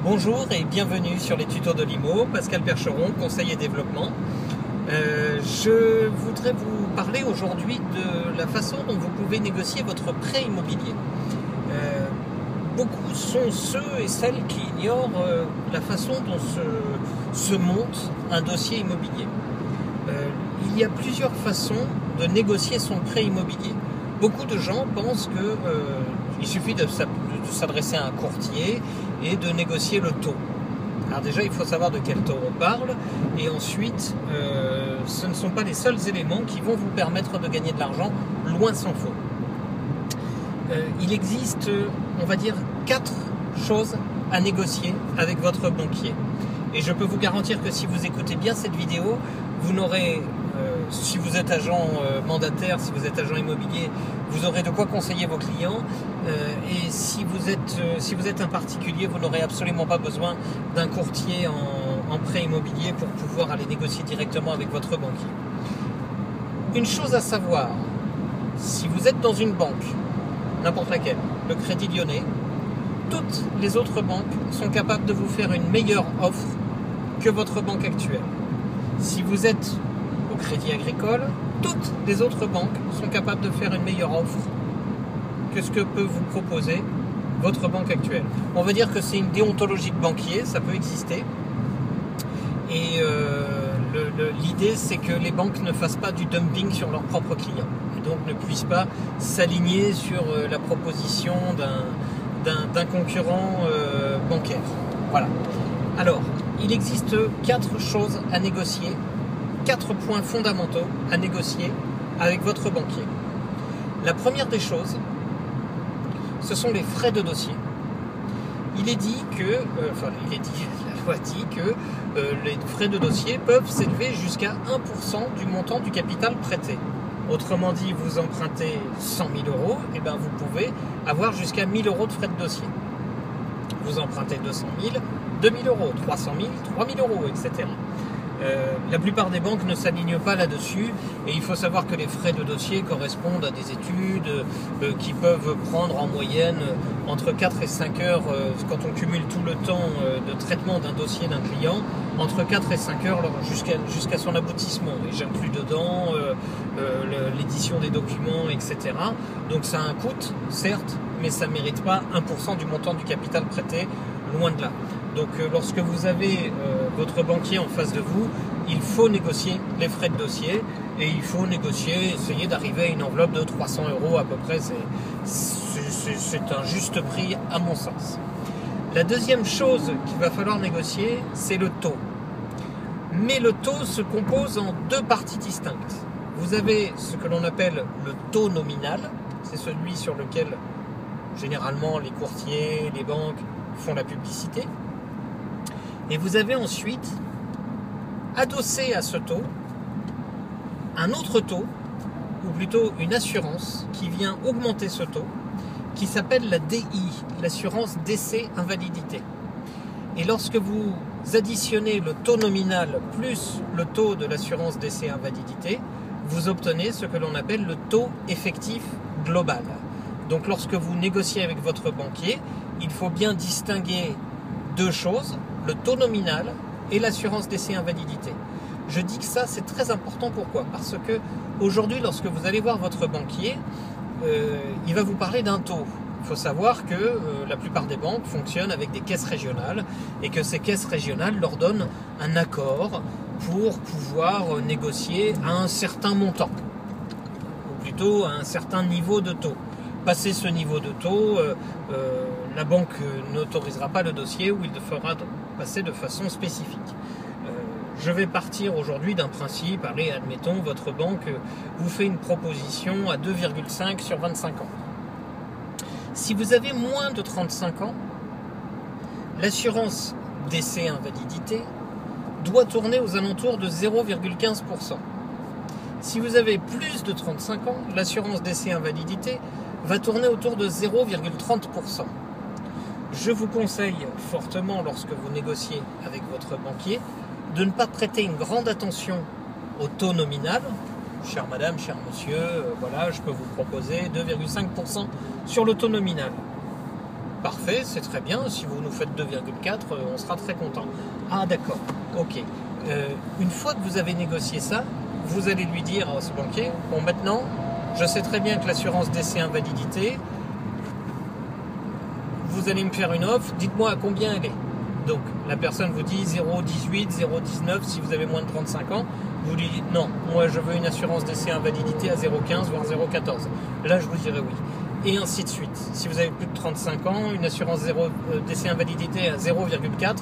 Bonjour et bienvenue sur les tutos de l'IMO, Pascal Percheron, conseiller développement. Je voudrais vous parler aujourd'hui de la façon dont vous pouvez négocier votre prêt immobilier. Beaucoup sont ceux et celles qui ignorent la façon dont se monte un dossier immobilier. Il y a plusieurs façons de négocier son prêt immobilier. Beaucoup de gens pensent qu'il suffit de s'adresser à un courtier et de négocier le taux. Alors déjà, il faut savoir de quel taux on parle, et ensuite, ce ne sont pas les seuls éléments qui vont vous permettre de gagner de l'argent, loin s'en faut. Il existe, on va dire, 4 choses à négocier avec votre banquier. Et je peux vous garantir que si vous écoutez bien cette vidéo, vous n'aurez, si vous êtes agent mandataire, si vous êtes agent immobilier, vous aurez de quoi conseiller vos clients. Et si vous êtes un particulier, vous n'aurez absolument pas besoin d'un courtier en prêt immobilier pour pouvoir aller négocier directement avec votre banquier. Une chose à savoir, si vous êtes dans une banque, n'importe laquelle, le Crédit Lyonnais, toutes les autres banques sont capables de vous faire une meilleure offre que votre banque actuelle. Si vous êtes au Crédit Agricole, toutes les autres banques sont capables de faire une meilleure offre que ce que peut vous proposer votre banque actuelle. On va dire que c'est une déontologie de banquier, ça peut exister. Et l'idée, c'est que les banques ne fassent pas du dumping sur leurs propres clients. Et donc ne puissent pas s'aligner sur la proposition d'un concurrent bancaire. Voilà. Alors, il existe 4 choses à négocier, 4 points fondamentaux à négocier avec votre banquier. La première des choses, ce sont les frais de dossier. Il est dit que, la loi dit que les frais de dossier peuvent s'élever jusqu'à 1% du montant du capital prêté. Autrement dit, vous empruntez 100 000 €, et ben vous pouvez avoir jusqu'à 1 000 € de frais de dossier. Vous empruntez 200 000, 2 000 €, 300 000, 3 000 €, etc. La plupart des banques ne s'alignent pas là-dessus, et il faut savoir que les frais de dossier correspondent à des études qui peuvent prendre en moyenne entre 4 et 5 heures, quand on cumule tout le temps de traitement d'un dossier d'un client, entre 4 et 5 heures jusqu'à son aboutissement. Et j'inclus dedans l'édition des documents, etc. Donc ça a un coût, certes, mais ça ne mérite pas 1% du montant du capital prêté, loin de là. Donc lorsque vous avez votre banquier en face de vous, il faut négocier les frais de dossier, et il faut négocier, essayer d'arriver à une enveloppe de 300 € à peu près. C'est un juste prix à mon sens. La deuxième chose qu'il va falloir négocier, c'est le taux. Mais le taux se compose en 2 parties distinctes. Vous avez ce que l'on appelle le taux nominal, c'est celui sur lequel généralement les courtiers, les banques font la publicité. Et vous avez ensuite, adossé à ce taux, un autre taux, ou plutôt une assurance qui vient augmenter ce taux, qui s'appelle la DI, l'assurance décès invalidité. Et lorsque vous additionnez le taux nominal plus le taux de l'assurance décès invalidité, vous obtenez ce que l'on appelle le taux effectif global. Donc lorsque vous négociez avec votre banquier, il faut bien distinguer 2 choses, le taux nominal et l'assurance décès invalidité. Je dis que ça, c'est très important. Pourquoi ? Parce que aujourd'hui, lorsque vous allez voir votre banquier, il va vous parler d'un taux. Il faut savoir que la plupart des banques fonctionnent avec des caisses régionales, et que ces caisses régionales leur donnent un accord pour pouvoir négocier à un certain montant, ou plutôt à un certain niveau de taux. Passer ce niveau de taux, la banque n'autorisera pas le dossier, ou il le fera passer de façon spécifique. Je vais partir aujourd'hui d'un principe. Allez, admettons, votre banque vous fait une proposition à 2,5 sur 25 ans. Si vous avez moins de 35 ans, l'assurance décès invalidité doit tourner aux alentours de 0,15%. Si vous avez plus de 35 ans, l'assurance décès invalidité va tourner autour de 0,30%. Je vous conseille fortement, lorsque vous négociez avec votre banquier, de ne pas prêter une grande attention au taux nominal. Chère madame, cher monsieur, voilà, je peux vous proposer 2,5% sur le taux nominal. parfait, c'est très bien. Si vous nous faites 2,4, on sera très content. Ah d'accord, ok. Une fois que vous avez négocié ça, vous allez lui dire à ce banquier, bon maintenant, je sais très bien que l'assurance décès invalidité, vous allez me faire une offre, dites-moi à combien elle est. Donc la personne vous dit 0,18, 0,19 si vous avez moins de 35 ans. Vous lui dites non, moi je veux une assurance décès invalidité à 0,15 voire 0,14. Là je vous dirai oui. Et ainsi de suite. Si vous avez plus de 35 ans, une assurance décès invalidité à 0,4,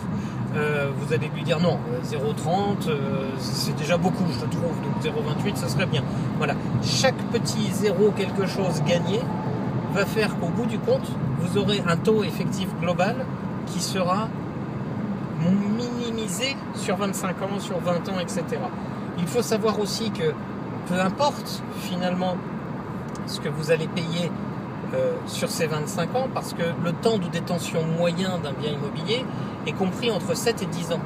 vous allez lui dire non, 0,30 c'est déjà beaucoup je trouve, donc 0,28 ça serait bien. Voilà, chaque petit zéro quelque chose gagné va faire qu'au bout du compte, vous aurez un taux effectif global qui sera minimisé sur 25 ans, sur 20 ans, etc. Il faut savoir aussi que peu importe finalement ce que vous allez payer sur ces 25 ans, parce que le temps de détention moyen d'un bien immobilier est compris entre 7 et 10 ans.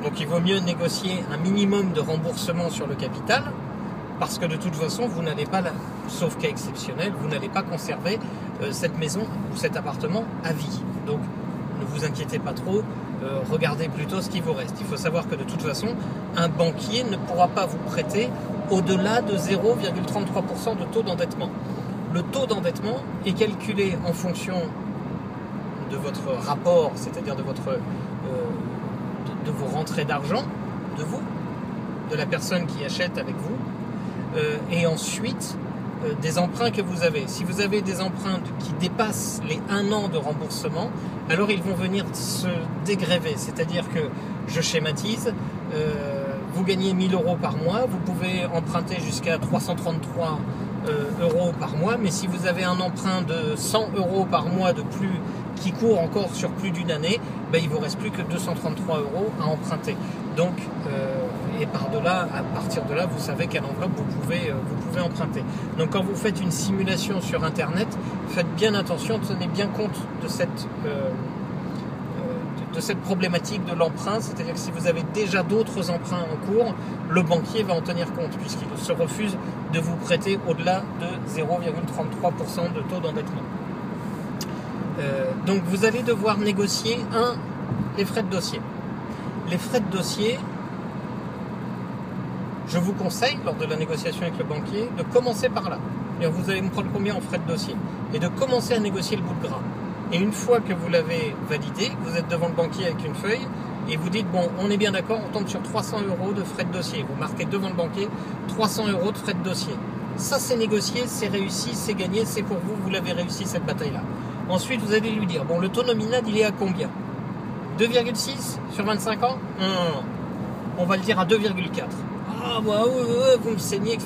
Donc il vaut mieux négocier un minimum de remboursement sur le capital, parce que de toute façon, vous n'allez pas, sauf cas exceptionnel, vous n'allez pas conserver cette maison ou cet appartement à vie. Donc ne vous inquiétez pas trop, regardez plutôt ce qui vous reste. Il faut savoir que de toute façon, un banquier ne pourra pas vous prêter au-delà de 0,33% de taux d'endettement. Le taux d'endettement est calculé en fonction de votre rapport, c'est-à-dire de vos rentrées d'argent, de la personne qui achète avec vous, et ensuite des emprunts que vous avez. Si vous avez des emprunts qui dépassent les 1 an de remboursement, alors ils vont venir se dégréver. C'est-à-dire que, je schématise, vous gagnez 1000 € par mois, vous pouvez emprunter jusqu'à 333 € par mois, mais si vous avez un emprunt de 100 € par mois de plus qui court encore sur plus d'une année, ben, il ne vous reste plus que 233 € à emprunter. Donc, et par-delà, à partir de là, vous savez quelle enveloppe vous pouvez emprunter. Donc quand vous faites une simulation sur Internet, faites bien attention, tenez bien compte de cette problématique de l'emprunt, c'est-à-dire que si vous avez déjà d'autres emprunts en cours, le banquier va en tenir compte, puisqu'il se refuse de vous prêter au-delà de 0,33% de taux d'endettement. Donc vous allez devoir négocier les frais de dossier. Les frais de dossier, je vous conseille, lors de la négociation avec le banquier, de commencer par là. Vous allez me prendre combien en frais de dossier? Et de commencer à négocier le bout de gras. Et une fois que vous l'avez validé, vous êtes devant le banquier avec une feuille, et vous dites, bon, on est bien d'accord, on tombe sur 300 € de frais de dossier. Vous marquez devant le banquier 300 € de frais de dossier. Ça, c'est négocié, c'est réussi, c'est gagné, c'est pour vous, vous l'avez réussi cette bataille-là. Ensuite, vous allez lui dire, bon, le taux nominal, il est à combien? 2,6 sur 25 ans? Non. On va le dire à 2,4. Ah, bah, vous me saignez,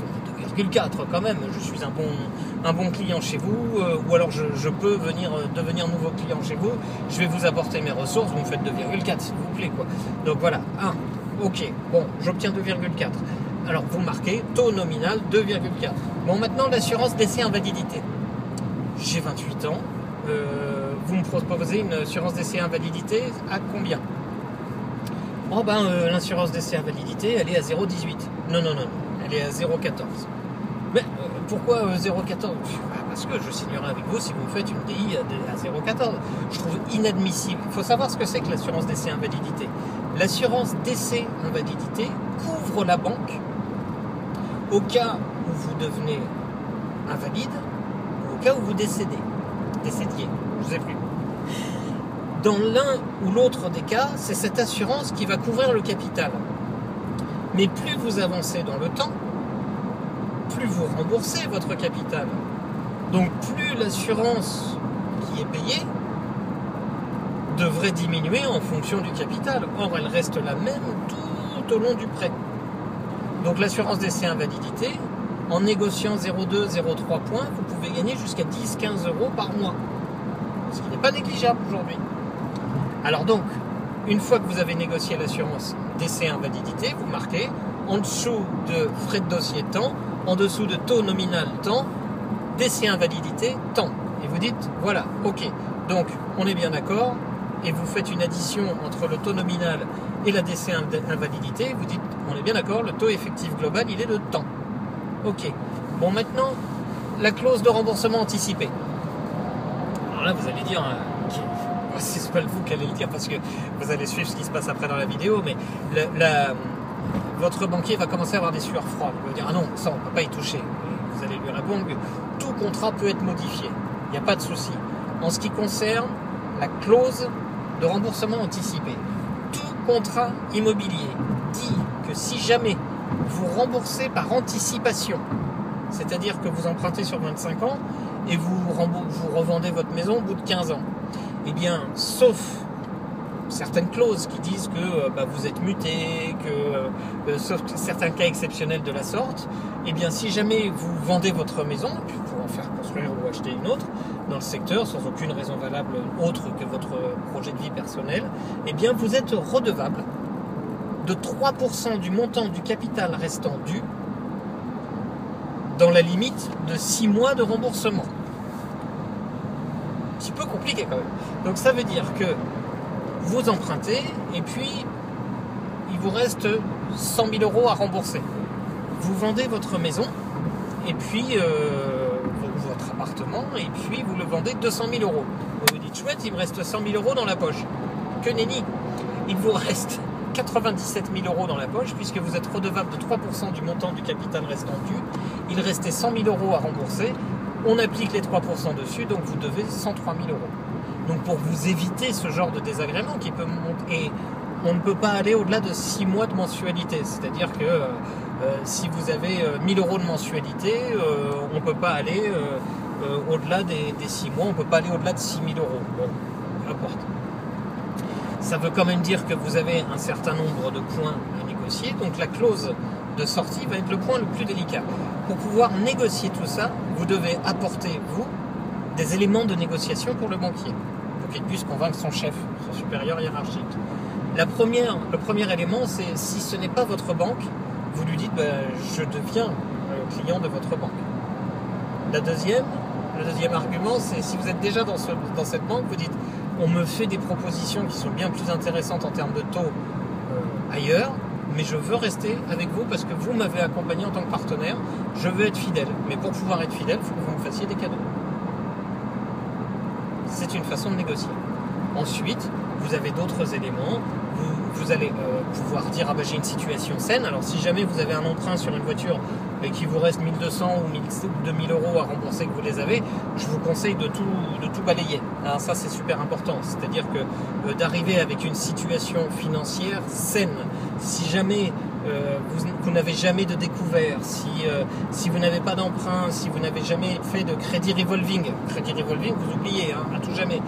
2,4 quand même, je suis un bon client chez vous, ou alors je peux devenir nouveau client chez vous, je vais vous apporter mes ressources, vous me faites 2,4 s'il vous plaît, quoi. Donc voilà, ok, bon, j'obtiens 2,4. Alors vous marquez taux nominal 2,4. Bon, maintenant l'assurance décès invalidité. J'ai 28 ans, vous me proposez une assurance décès invalidité à combien? Oh ben l'assurance décès invalidité, elle est à 0,18. Non, elle est à 0,14. Mais pourquoi 0,14? Parce que je signerai avec vous si vous me faites une DI à 0,14. Je trouve inadmissible. Il faut savoir ce que c'est que l'assurance décès invalidité. L'assurance décès invalidité couvre la banque au cas où vous devenez invalide ou au cas où vous décédiez. Je ne sais plus. Dans l'un ou l'autre des cas, c'est cette assurance qui va couvrir le capital. Mais plus vous avancez dans le temps, plus vous remboursez votre capital. Donc plus l'assurance qui est payée devrait diminuer en fonction du capital. Or, elle reste la même tout au long du prêt. Donc l'assurance décès invalidité, en négociant 0,2, 0,3 points, vous pouvez gagner jusqu'à 10-15 € par mois. Ce qui n'est pas négligeable aujourd'hui. Alors donc, une fois que vous avez négocié l'assurance décès invalidité, vous marquez en dessous de frais de dossier temps, en dessous de taux nominal temps, décès invalidité temps. Et vous dites, voilà, ok, donc on est bien d'accord, et vous faites une addition entre le taux nominal et la décès invalidité, vous dites, on est bien d'accord, le taux effectif global, il est de temps. Ok, bon maintenant, la clause de remboursement anticipé. Alors là, vous allez dire, c'est pas vous qui allez le dire parce que vous allez suivre ce qui se passe après dans la vidéo, mais votre banquier va commencer à avoir des sueurs froides. Il va dire ah non, ça on ne peut pas y toucher. Et vous allez lui répondre que tout contrat peut être modifié. Il n'y a pas de souci. En ce qui concerne la clause de remboursement anticipé, tout contrat immobilier dit que si jamais vous remboursez par anticipation, c'est-à-dire que vous empruntez sur 25 ans et vous revendez votre maison au bout de 15 ans, eh bien, sauf certaines clauses qui disent que vous êtes muté, sauf certains cas exceptionnels de la sorte, eh bien, si jamais vous vendez votre maison, et puis pour en faire construire ou acheter une autre dans le secteur, sans aucune raison valable autre que votre projet de vie personnel, eh bien, vous êtes redevable de 3% du montant du capital restant dû dans la limite de 6 mois de remboursement. Un petit peu compliqué quand même. Donc ça veut dire que vous empruntez et puis il vous reste 100 000 euros à rembourser. Vous vendez votre maison et puis votre appartement et puis vous le vendez 200 000 euros. Vous vous dites chouette, il me reste 100 000 euros dans la poche. Que nenni, il vous reste 97 000 euros dans la poche puisque vous êtes redevable de 3% du montant du capital restant dû. Il restait 100 000 euros à rembourser. On applique les 3% dessus, donc vous devez 103 000 euros. Donc pour vous éviter ce genre de désagrément qui peut monter, et on ne peut pas aller au-delà de 6 mois de mensualité. C'est-à-dire que si vous avez 1 000 euros de mensualité, on ne peut pas aller au-delà des 6 mois, on ne peut pas aller au-delà de 6 000 euros. Bon, peu importe. Ça veut quand même dire que vous avez un certain nombre de points à négocier. Donc la clause de sortie va être le point le plus délicat. Pour pouvoir négocier tout ça, vous devez apporter, vous, des éléments de négociation pour le banquier, pour qu'il puisse convaincre son chef, son supérieur hiérarchique. Le premier élément, c'est si ce n'est pas votre banque, vous lui dites je deviens client de votre banque. Le deuxième argument, c'est si vous êtes déjà dans cette banque, vous dites on me fait des propositions qui sont bien plus intéressantes en termes de taux ailleurs, mais je veux rester avec vous parce que vous m'avez accompagné en tant que partenaire, je veux être fidèle. Mais pour pouvoir être fidèle, il faut que vous me fassiez des cadeaux. C'est une façon de négocier. Ensuite, vous avez d'autres éléments. Vous allez pouvoir dire j'ai une situation saine. Alors si jamais vous avez un emprunt sur une voiture et qu'il vous reste 1200 ou 2000 euros à rembourser que vous les avez, je vous conseille de tout balayer. Alors ça c'est super important. C'est-à-dire que d'arriver avec une situation financière saine. Si jamais vous n'avez jamais de découvert, si vous n'avez pas d'emprunt, si vous n'avez jamais fait de crédit revolving, vous oubliez, à tout jamais.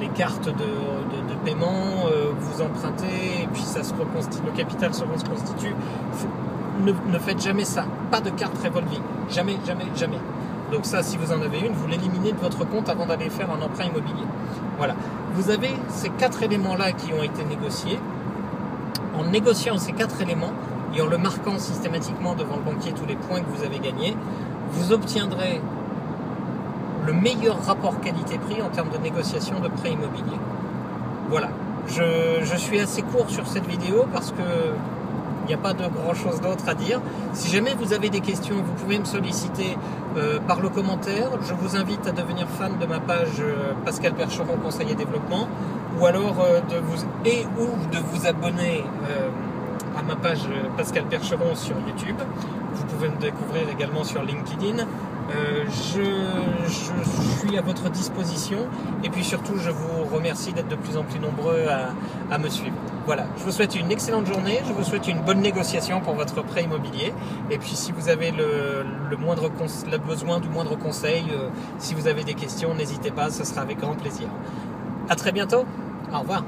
Les cartes de paiement, vous empruntez et puis le capital se reconstitue. Ne faites jamais ça. Pas de carte revolving. Jamais, jamais, jamais. Donc ça, si vous en avez une, vous l'éliminez de votre compte avant d'aller faire un emprunt immobilier. Voilà. Vous avez ces 4 éléments-là qui ont été négociés. En négociant ces 4 éléments et en le marquant systématiquement devant le banquier tous les points que vous avez gagnés, vous obtiendrez le meilleur rapport qualité-prix en termes de négociation de prêt immobilier. Voilà. Je suis assez court sur cette vidéo parce que il n'y a pas de grand chose d'autre à dire. Si jamais vous avez des questions, vous pouvez me solliciter par le commentaire. Je vous invite à devenir fan de ma page Pascal Percheron, conseiller développement, ou alors de vous abonner à ma page Pascal Percheron sur YouTube. Vous pouvez me découvrir également sur LinkedIn. Je suis à votre disposition et puis surtout je vous remercie d'être de plus en plus nombreux à me suivre. Voilà, je vous souhaite une excellente journée, je vous souhaite une bonne négociation pour votre prêt immobilier et puis si vous avez le besoin du moindre conseil, si vous avez des questions, n'hésitez pas, ce sera avec grand plaisir. À très bientôt, au revoir.